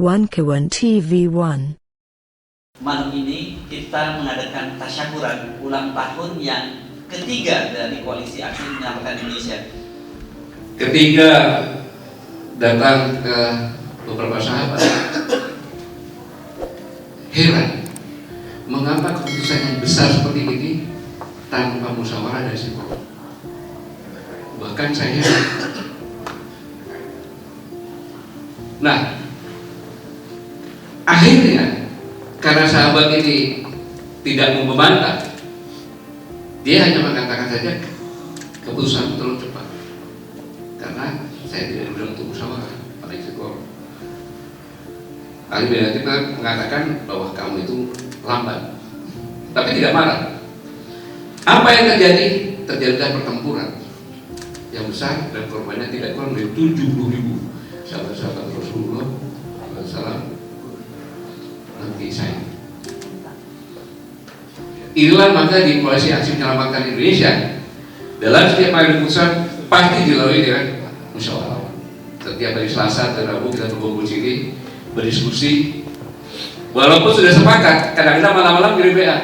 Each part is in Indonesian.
One Kewan TV1. Malam ini kita mengadakan tasyakuran ulang tahun yang ketiga dari Koalisi Aksi Menyelamatkan Indonesia. Ketiga, datang ke beberapa sahabat, heran mengapa keputusan yang besar seperti ini tanpa musyawarah dan psikolog. Bahkan saya, nah akhirnya karena sahabat ini tidak membantah, dia hanya mengatakan saja keputusan terlalu cepat karena saya tidak diundang untuk musyawarah pada psikolog. Ahli bela etika mengatakan bahwa kamu itu lambat, tapi tidak marah. Apa yang terjadi? Terjadilah pertempuran yang besar dan korbannya tidak kurang dari 70.000 sahabat-sahabat Rasulullah SAW nanti saya. Inilah maka di Koalisi Aksi Menyelamatkan Indonesia dalam setiap hari keputusan pasti dilalui dengan musyawarah. Setiap hari Selasa dan Rabu kita berkumpul sini berdiskusi. Walaupun sudah sepakat, kadang-kadang malam-malam kirim WA.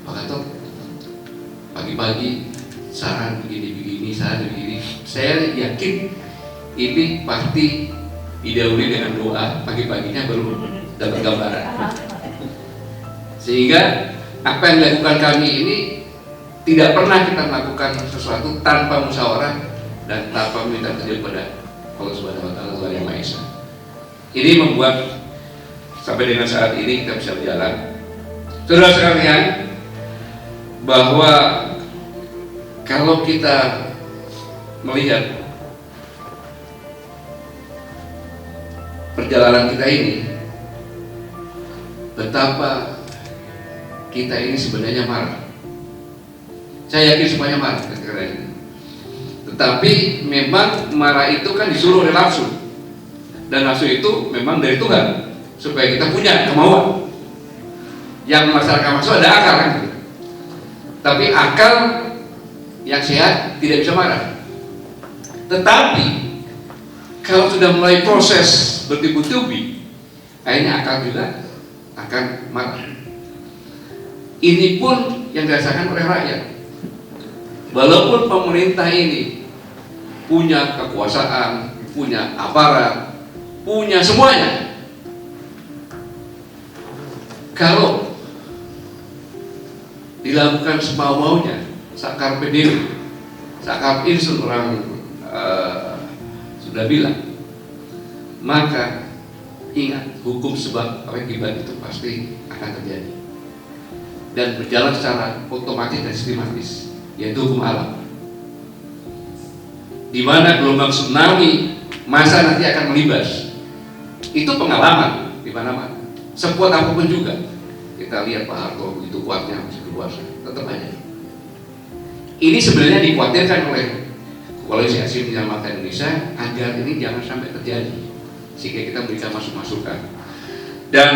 Pak Gatot, pagi-pagi saran begini-begini, saran begini. Saya yakin ini pasti didahului dengan doa, pagi-paginya baru dapat gambaran. Sehingga apa yang dilakukan kami ini tidak pernah kita melakukan sesuatu tanpa musyawarah dan tanpa meminta petunjuk pada Allah Subhanahu wa Ta'ala, Tuhan Yang Maha Esa. Ini membuat sampai dengan saat ini kita bisa berjalan. Saudara sekalian, bahwa kalau kita melihat perjalanan kita ini, betapa kita ini sebenarnya marah. Saya yakin semuanya marah ketika ini. Tetapi memang marah itu kan disuruh oleh nafsu, dan nafsu itu memang dari Tuhan supaya kita punya kemauan. Yang melaksanakan nafsu ada akal kan? Tapi akal yang sehat tidak bisa marah. Tetapi kalau sudah mulai proses bertubi-tubi, akhirnya akal juga akan marah. Ini pun yang dirasakan oleh rakyat. Walaupun pemerintah ini punya kekuasaan, punya aparat, punya semuanya, kalau dilakukan semau-maunya, sakar pediri, sakar insun orang sudah bilang, maka ingat hukum sebab akibat itu pasti akan terjadi dan berjalan secara otomatis dan sistematis, yaitu hukum alam, di mana gelombang tsunami masa nanti akan melibas. Itu pengalaman di mana-mana. Sekuat apapun juga, kita lihat Pak Harto begitu kuatnya masih berkuasa, tetap aja. Ini sebenarnya dikhawatirkan oleh Koalisi Aksi Menyelamatkan Indonesia agar ini jangan sampai terjadi, sehingga kita berikan masukan. Dan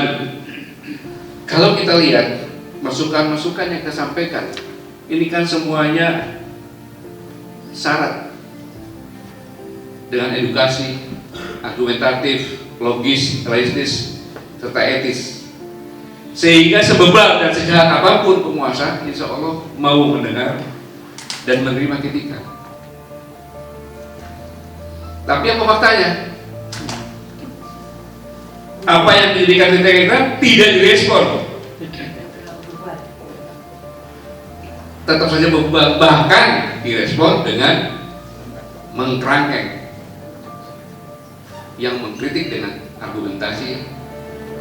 kalau kita lihat masukan-masukan yang kita sampaikan, ini kan semuanya syarat dengan edukasi, argumentatif, logis, realistis, serta etis, sehingga sebebal dan sejahat apapun penguasa, insya Allah mau mendengar dan menerima kritikan. Tapi apa faktanya? Apa yang dijadikan kritikan tidak direspon, tetap saja bebal, bahkan direspon dengan mengkerangkeng, yang mengkritik dengan argumentasi,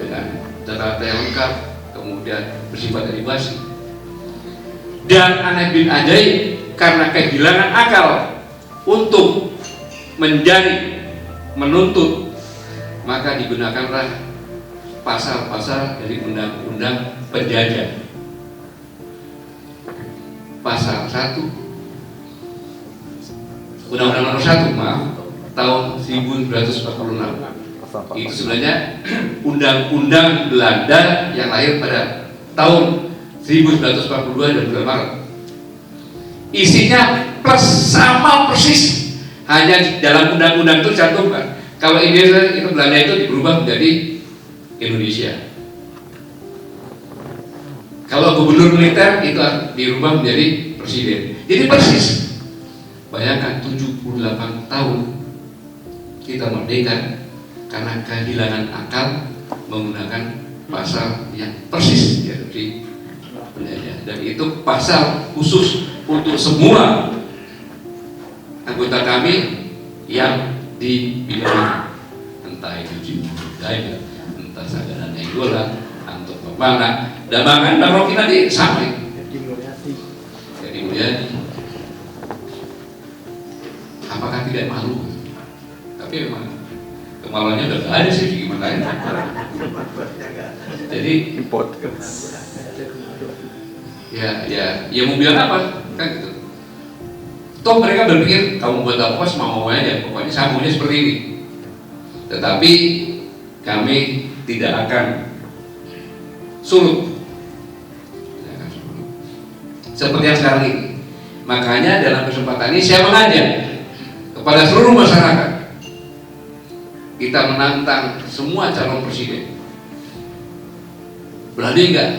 dengan data-data yang lengkap, kemudian bersifat edukasi. Dan aneh bin ajaib, karena kehilangan akal untuk menjadi menuntut, maka digunakanlah pasal-pasal dari undang-undang penjajah. Pasal 1 Undang-Undang Nomor 1 tahun 1946. Itu sebenarnya undang-undang Belanda yang lahir pada tahun 1942 dan bulan Maret. Isinya sama persis, hanya dalam undang-undang itu dicantumkan Kalau Indonesia itu Belanda itu berubah menjadi Indonesia. Kalau gubernur militer itu dirubah menjadi presiden. Jadi persis. Bayangkan 78 tahun kita merdeka karena kehilangan akal menggunakan pasal yang persis di penjajah. Dan itu pasal khusus untuk semua anggota kami yang dipidana, entah itu jiwa budaya, entah Sagana Nainggolan, atau Pemana, dan bahkan Bang Rocky tadi sampai jadi Mulyadi. Apakah tidak malu? Tapi memang kemaluannya udah gak ada sih, gimana ya? Jadi ya mau bilang apa kan gitu. Toh mereka berpikir kamu buat apa mau aja, pokoknya saya maunya seperti ini. Tetapi kami tidak akan surut seperti yang sekarang ini. Makanya dalam kesempatan ini saya mengajak kepada seluruh masyarakat, kita menantang semua calon presiden. Berani enggak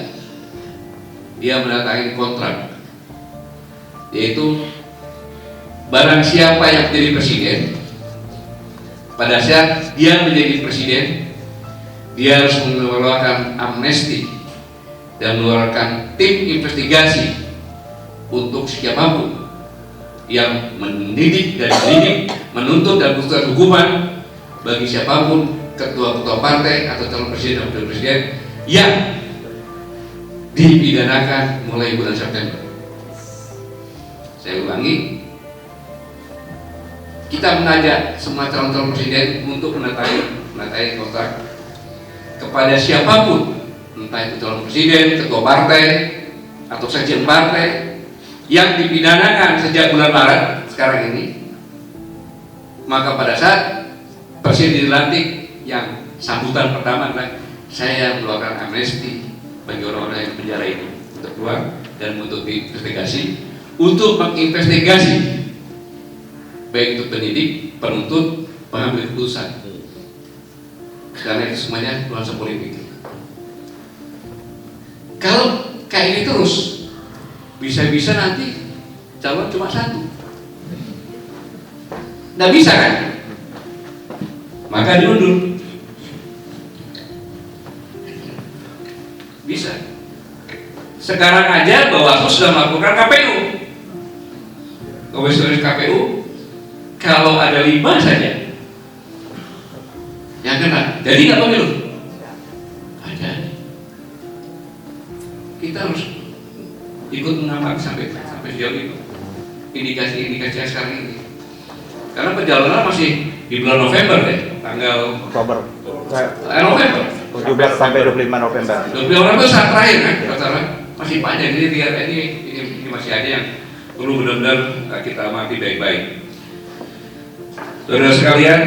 dia menandatangani kontrak, yaitu barang siapa yang menjadi presiden, pada saat dia menjadi presiden, dia harus mengeluarkan amnesti dan mengeluarkan tim investigasi untuk siapapun yang mendidik dan mendidik, menuntut dan menuntut hukuman bagi siapapun ketua-ketua partai atau calon presiden dan wakil presiden yang dipidanakan mulai bulan September. Saya ulangi, kita mengajak semua calon-calon presiden untuk menandatangani kontrak kepada siapapun, entah itu calon presiden, ketua partai, atau sekjen partai yang dipidanakan sejak bulan Maret sekarang ini. Maka pada saat presiden dilantik, yang sambutan pertama adalah saya mengeluarkan amnesti bagi orang-orang yang penjara itu untuk keluar dan untuk diinvestigasi, untuk menginvestigasi baik itu penyidik, penuntut, pengambil keputusan. Karena itu semuanya nuansa politik. Kalau kayak ini terus, bisa-bisa nanti calon cuma satu. Nggak bisa kan? Maka diundur. Bisa. Sekarang aja Bawaslu sudah melakukan KPU. Komisioner KPU, kalau ada 5 saja yang kena, jadi nggak pemilu? Ada. Kita harus ikut mengamati sampai sejauh itu indikasi-indikasi yang sekarang ini. Karena perjalanan masih di bulan November deh, tanggal Oktober. November 17 sampai 25 November. 25 November saat terakhir kan, pasaran masih panjang. Jadi ini masih ada yang perlu benar-benar kita amati baik-baik. Saudara sekalian,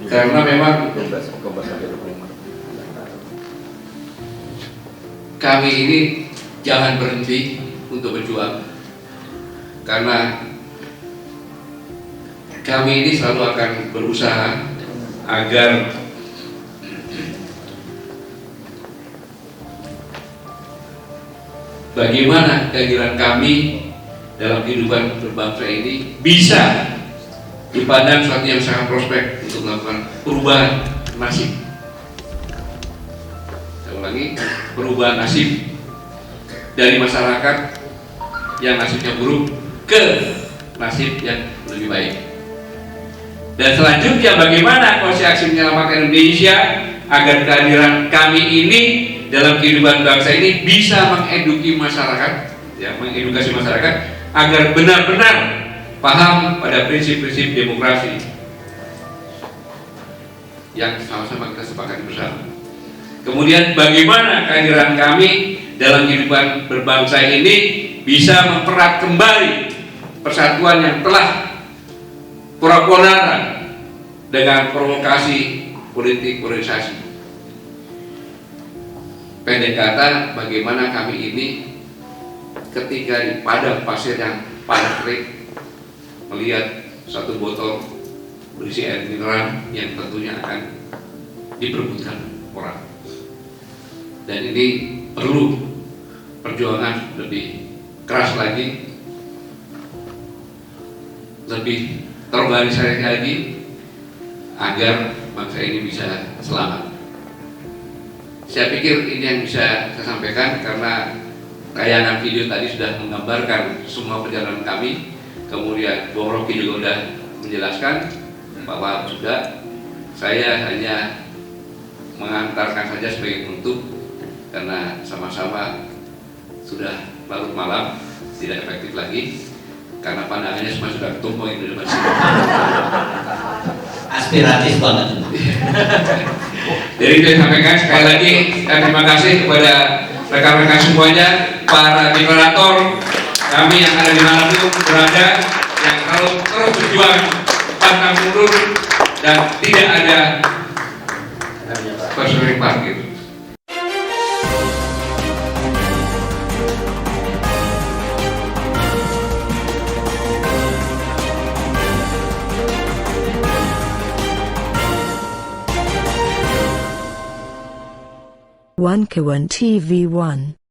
karena memang kami ini jangan berhenti untuk berjuang, karena kami ini selalu akan berusaha agar bagaimana kehadiran kami dalam kehidupan berbangsa ini bisa dipandang sesuatu yang sangat prospek untuk melakukan perubahan nasib. Saya ulangi, perubahan nasib dari masyarakat yang nasibnya buruk ke nasib yang lebih baik. Dan selanjutnya bagaimana Koalisi Aksi Menyelamatkan Indonesia agar kehadiran kami ini dalam kehidupan bangsa ini bisa mengedukasi masyarakat, ya, mengedukasi masyarakat agar benar-benar paham pada prinsip-prinsip demokrasi yang sama-sama kita sepakati bersama. Kemudian bagaimana kehadiran kami dalam kehidupan berbangsa ini bisa mempererat kembali persatuan yang telah pura-pura dengan provokasi politik polarisasi. Pendek kata, bagaimana kami ini ketika di padang pasir yang padat kering melihat satu botol berisi air mineral yang tentunya akan diperebutkan orang. Dan ini perlu perjuangan lebih keras lagi, lebih terorganisasi lagi agar bangsa ini bisa selamat. Saya pikir ini yang bisa saya sampaikan karena tayangan video tadi sudah menggambarkan semua perjalanan kami. Kemudian Bung Rocky juga sudah menjelaskan bahwa sudah, saya hanya mengantarkan saja sebagai penutup karena sama-sama sudah larut malam, tidak efektif lagi karena pandangannya semua sudah tumpul di depan sini. Aspiratif banget. Jadi saya sampaikan sekali lagi terima kasih kepada rekan-rekan semuanya, para deklarator kami yang ada di manapun berada, yang selalu terus berjuang pantang mundur dan tidak ada perseling parkir. One Kawan TV 1